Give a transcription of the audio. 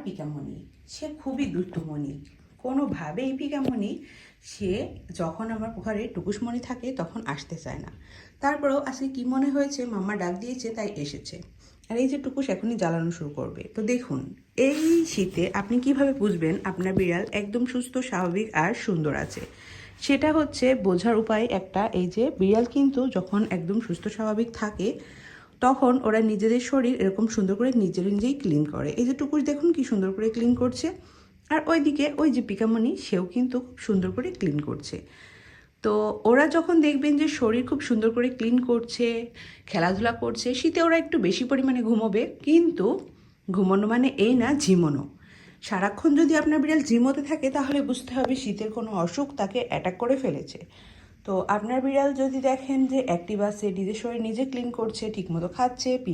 পিকামণি, সে খুবই দুষ্টুমণি। কোনোভাবেই পিকামণি সে যখন আমার ঘরে টুকুসমণি থাকে তখন আসতে চায় না। তারপরেও আজকে কি মনে হয়েছে, মাম্মা ডাক দিয়েছে তাই এসেছে। আর এই যে টুকুস এখনই জ্বালানো শুরু করবে। তো দেখুন, এই শীতে আপনি কিভাবে বুঝবেন আপনার বিড়াল একদম সুস্থ, স্বাভাবিক আর সুন্দর আছে? সেটা হচ্ছে বোঝার উপায় একটা, এই যে বিড়াল কিন্তু যখন একদম সুস্থ স্বাভাবিক থাকে তখন ওরা নিজেদের শরীর এরকম সুন্দর করে নিজেই ক্লিন করে। এই যে টুকুস দেখুন কি সুন্দর করে ক্লিন করছে। আর ওইদিকে ওই যে পিকামণি, সেও কিন্তু খুব সুন্দর করে ক্লিন করছে। তো ওরা যখন দেখবেন যে শরীর খুব সুন্দর করে ক্লিন করছে, খেলাধুলা করছে, শীতে ওরা একটু বেশি পরিমাণে ঘুমোবে। কিন্তু ঘুমানো মানে এই না ঝিমোনো। সারাক্ষণ যদি আপনার বিড়াল ঝিমোতে থাকে তাহলে বুঝতে হবে শীতের কোনো অসুখ তাকে অ্যাটাক করে ফেলেছে। তো আপনার বিড়াল যদি দেখেন যে অ্যাক্টিভ আছে, নিজের শরীর নিজে ক্লিন করছে, ঠিকমতো খাচ্ছে, পি